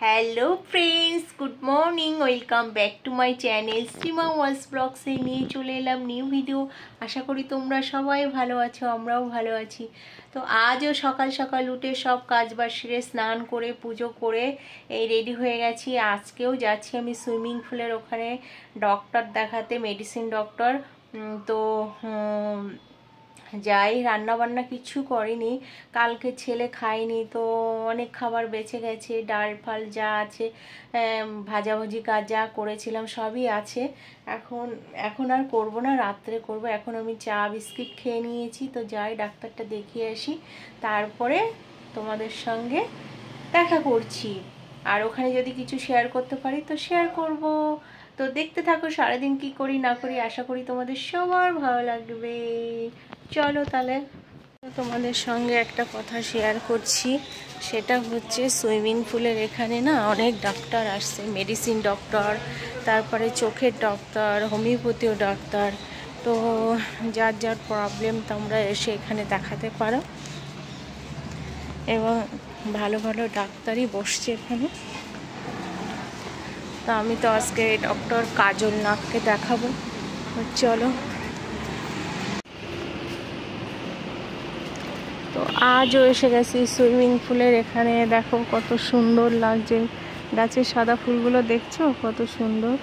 Hello friends, good morning, welcome back to my channel Shrima ওয়ালস ব্লগসে নিয়ে চলে এলাম নিউ ভিডিও। আশা করি তোমরা সবাই ভালো আছো, আমরাও ভালো আছি। তো আজও সকাল সকাল উঠে সব কাজবাজ সেরে স্নান করে পুজো করে এই রেডি হয়ে গেছি। আজকেও যাচ্ছি আমি সুইমিং পুলের ওখানে ডক্টর দেখাতে, মেডিসিন ডক্টর। তো যাই, রান্না বান্না কিছু করিনি, কালকে ছেলে খায়নি, তো অনেক খাবার বেঁচে গেছে, ডাল ফাল যা আছে, ভাজাভুজি কাজ যা করেছিলাম সবই আছে। এখন আর করব না, রাত্রে করব। এখন আমি চা বিস্কিট খেয়ে নিয়েছি। তো যাই, ডাক্তারটা দেখিয়ে আসি, তারপরে তোমাদের সঙ্গে দেখা করছি। আর ওখানে যদি কিছু শেয়ার করতে পারি তো শেয়ার করব। তো দেখতে থাকো সারাদিন কি করি না করি, আশা করি তোমাদের সবার ভালো লাগবে। চলো তাহলে তোমাদের সঙ্গে একটা কথা শেয়ার করছি। সেটা হচ্ছে সুইমিং পুলের এখানে না অনেক ডাক্তার আসছে, মেডিসিন ডক্টর, তারপরে চোখের ডক্টর, হোমিওপ্যাথিও ডাক্তার। তো যার যার প্রবলেম তোমরা এসে এখানে দেখাতে পারো, এবং ভালো ভালো ডাক্তারই বসছে এখানে। তো আমি তো আজকে ডক্টর কাজল নাগকে দেখাবো। চলো, তো আজও এসে গেছি সুইমিং পুলের এখানে। দেখো কত সুন্দর লাগছে, গাছের সাদা ফুলগুলো দেখছো কত সুন্দর।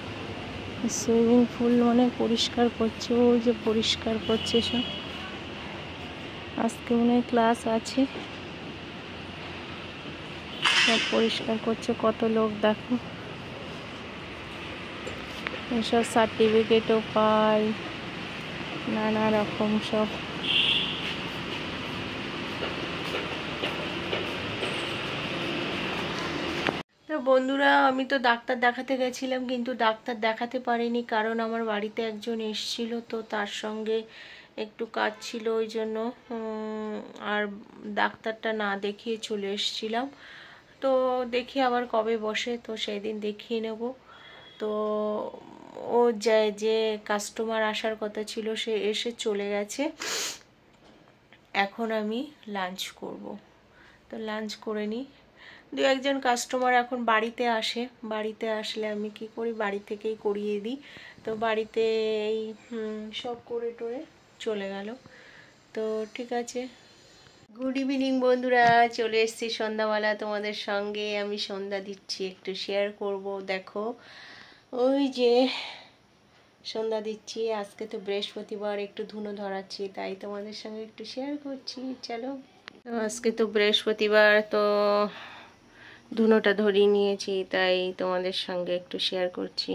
সুইমিং পুল মানে পরিষ্কার করছে, ওই যে পরিষ্কার করছে সব। আজকে মনে হয় ক্লাস আছে, সব পরিষ্কার করছে। কত লোক দেখো, এসব সার্টিফিকেটও পায়, নানা রকম সব। তো বন্ধুরা, আমি তো ডাক্তার দেখাতে গেছিলাম, কিন্তু ডাক্তার দেখাতে পারিনি, কারণ আমার বাড়িতে একজন এসেছিল, তো তার সঙ্গে একটু কাজ ছিল, ওই জন্য আর ডাক্তারটা না দেখিয়ে চলে এসেছিলাম। তো দেখি আবার কবে বসে, তো সেই দিন দেখিয়ে নেব। তো ও যে কাস্টমার আসার কথা ছিল সে এসে চলে গেছে। এখন আমি লাঞ্চ করব। তো লাঞ্চ করে নিই। দু একজন কাস্টমার এখন বাড়িতে আসে, বাড়িতে আসলে আমি কি করি, বাড়ি থেকেই করিয়ে দিই। তো বাড়িতে এই সব করে টোরে চলে গেল। তো ঠিক আছে, গুড ইভিনিং বন্ধুরা, চলে এসেছি সন্ধ্যাবেলা তোমাদের সঙ্গে। আমি সন্ধ্যা দিচ্ছি, একটু শেয়ার করব। দেখো ওই যে সন্ধ্যা দিচ্ছি। আজকে তো বৃহস্পতিবার, একটু ধুনো ধরাচ্ছি, তাই তোমাদের সঙ্গে একটু শেয়ার করছি। চলো, তো আজকে তো বৃহস্পতিবার, তো ধুনোটা ধরিয়ে নিয়েছি, তাই তোমাদের সঙ্গে একটু শেয়ার করছি।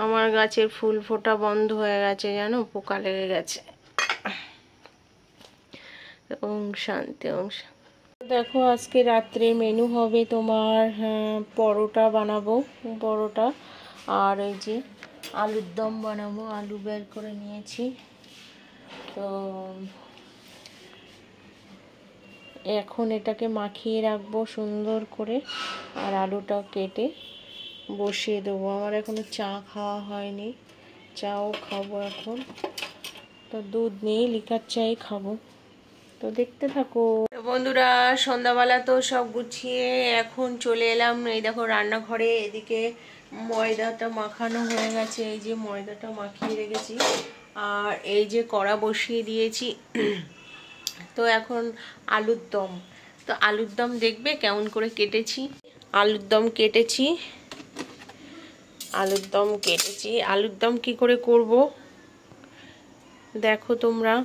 আমার গাছের ফুল ফোটা বন্ধ হয়ে গেছে, জানো, পোকা লেগে গেছে। ওম শান্তি, ওম শান্তি। দেখো আজকে রাত্রে মেনু হবে তোমার পরোটা বানাবো, পরোটা, আর এই যে আলুর দম বানাবো। আলু বের করে নিয়েছি। তো এখন এটাকে মাখিয়ে রাখবো সুন্দর করে, আর আলুটাও কেটে বসিয়ে দেবো। আমার এখনো চা খাওয়া হয়নি, চাও খাবো এখন। তো দুধ নেই, লিকার চাই খাবো। তো দেখতে থাকো বন্ধুরা। সন্ধ্যাবেলা তো সব গুছিয়ে এখন চলে এলাম, এই দেখো রান্নাঘরে। এদিকে ময়দাটা মাখানো হয়ে গেছে, এই যে ময়দাটা মাখিয়ে রেখেছি, আর এই যে কড়া বসিয়ে দিয়েছি। তো এখন আলুর দম, তো আলুর দম দেখবে কেমন করে কেটেছি। আলুর দম কেটেছি, আলুর দম কেটেছি। আলুর দম কি করে করব দেখো তোমরা।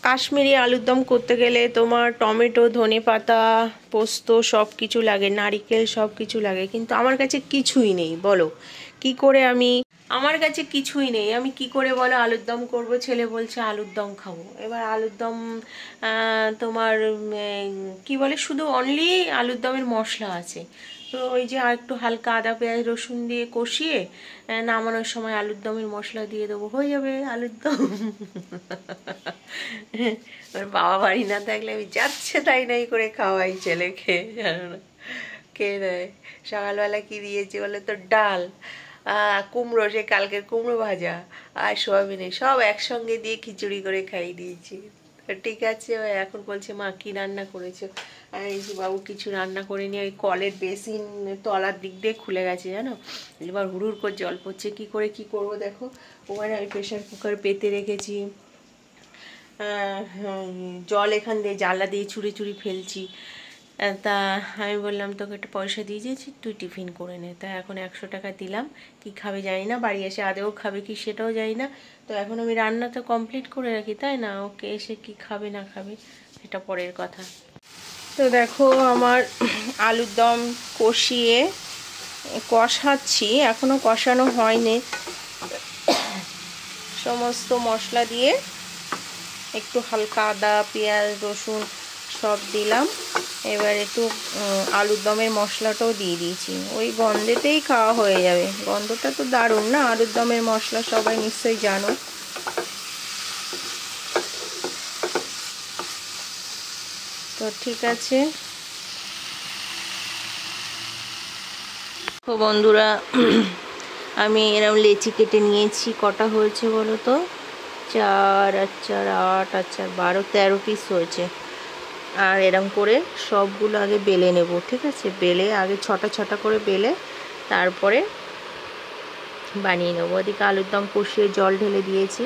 কাশ্মীরি আলুর দম করতে গেলে তোমার টমেটো, ধনেপাতা, পোস্ত সব কিছু লাগে, নারকেল সব কিছু লাগে, কিন্তু আমার কাছে কিছুই নেই। বলো কি করে আমি, আমার কাছে কিছুই নেই, আমি কি করে বলো আলুর দম করবো। ছেলে বলছে আলুর দম খাবো। এবার আলুর দম তোমার কি বলে, শুধু অনলি আলুর দমের মশলা আছে। তো ওই যে আর একটু হালকা আদা পেঁয়াজ রসুন দিয়ে কষিয়ে নামানোর সময় আলুর দমের মশলা দিয়ে দেবো, হয়ে যাবে আলুর দম। ওর বাবা বাড়ি না থাকলে আমি যাচ্ছে তাই নাই করে খাওয়াই ছেলেকে, জানো না কে দেয়। সকালবেলা কি দিয়েছি বলে তো, ডাল, কুমড়ো, সে কালকের কুমড়ো ভাজা আর সোয়াবিনে সব একসঙ্গে দিয়ে খিচুড়ি করে খাইয়ে দিয়েছি। ঠিক আছে, এখন বলছে মা কি রান্না করেছো। এই যে বাবু কিছু রান্না করে নিয়ে ওই কলের বেসিন তলার দিক দিয়ে খুলে গেছে জানো, এবার হুড়ুর করে জল পড়ছে, কি করে কি করব দেখো। ওখানে আমি প্রেশার কুকার পেতে রেখেছি, জল এখান দিয়ে জানলা দিয়ে ছুঁড়ে ছুঁড়ি ফেলছি। তা আমি বললাম তোকে একটা পয়সা দিয়ে দিয়েছি, তুই টিফিন করে নে। তা এখন 100 টাকা দিলাম, কি খাবে জানি না, বাড়ি এসে আদেও খাবে কি সেটাও জানি না। তো এখন আমি রান্না তো কমপ্লিট করে রাখি, তাই না, ওকে এসে কি খাবে না খাবে সেটা পরের কথা। তো দেখো আমার আলুর দম কষিয়ে কষাচ্ছি, এখনও কষানো হয়নি, সমস্ত মশলা দিয়ে একটু হালকা আদা পেঁয়াজ রসুন সব দিলাম। এবার একটু আলুর দমের মশলাটাও দিয়ে দিয়েছি, ওই গন্ধেতেই খাওয়া হয়ে যাবে। গন্ধটা তো দারুণ না আলুর দমের মশলা, সবাই নিশ্চয়ই জানো। তো ঠিক আছে তো বন্ধুরা, আমি এরকম লেচি কেটে নিয়েছি, কটা হয়েছে বলো তো, 4 আর 4 8 আর 4 12 13 পিস হয়েছে। আর এরম করে সবগুলো আগে বেলে নেব, ঠিক আছে, বেলে আগে ছটা ছটা করে বেলে তারপরে বানিয়ে নেবো। ওদিকে আলুর দম কষিয়ে জল ঢেলে দিয়েছি,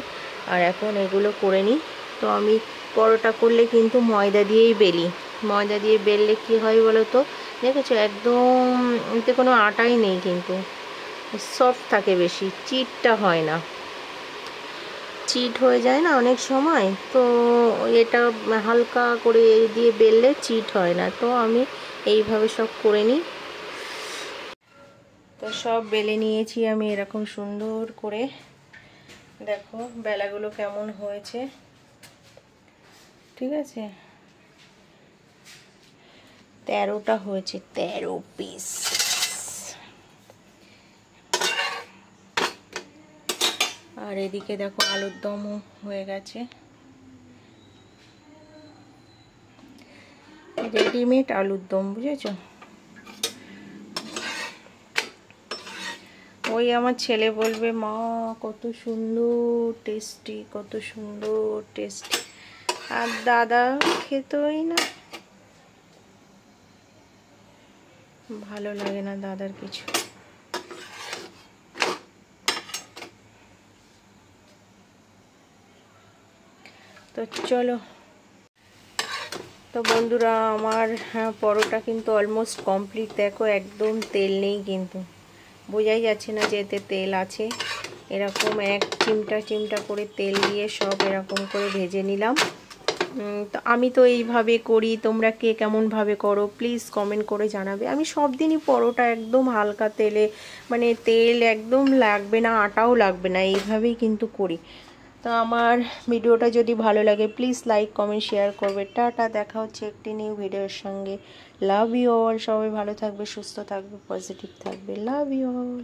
আর এখন এগুলো করে নিই। তো আমি পরোটা করলে কিন্তু ময়দা দিয়েই বেলি, ময়দা দিয়ে বেললে কি হয় বলো তো, দেখেছো একদম এতে কোনো আটাই নেই, কিন্তু সফট থাকে বেশি, চিটটা হয় না, চিট হয়ে যায় না অনেক সময়। তো এটা হালকা করে দিয়ে বেললে চিট হয় না, তো আমি এইভাবে সব করে নিই। তো সব বেলে নিয়েছি আমি এরকম সুন্দর করে, দেখো বেলাগুলো কেমন হয়েছে, ঠিক আছে, 13টা হয়েছে, 13 পিস। আর এদিকে দেখো আলুর দমও হয়ে গেছে, রেডিমেড আলুর দম, বুঝেছো। ওই আমার ছেলে বলবে মা কত সুন্দর টেস্টি, কত সুন্দর টেস্টি, আর দাদা খেতই না, ভালো লাগে না দাদার কিছু। তো চলো, তো বন্ধুরা আমার পরোটা কিন্তু অলমোস্ট কমপ্লিট, দেখো একদম তেল নেই, কিন্তু বোঝাই যাচ্ছে না যে এতে তেল আছে। এরকম এক চিমটা চিমটা করে তেল দিয়ে সব এরকম করে ভেজে নিলাম। তো আমি তো এইভাবে করি, তোমরা কে কেমনভাবে করো প্লিজ কমেন্ট করে জানাবে। আমি সব দিনই পরোটা একদম হালকা তেলে, মানে তেল একদম লাগবে না, আটাও লাগবে না, এইভাবেই কিন্তু করি। তো আমার ভিডিওটা যদি ভালো লাগে প্লিজ লাইক কমেন্ট শেয়ার করবে। টাটা, দেখা হচ্ছে একটি নিউ ভিডিওর সঙ্গে। লাভ ইউ অল, সবাই ভালো থাকবে, সুস্থ থাকবে, পজিটিভ থাকবে, লাভ ইউ অল।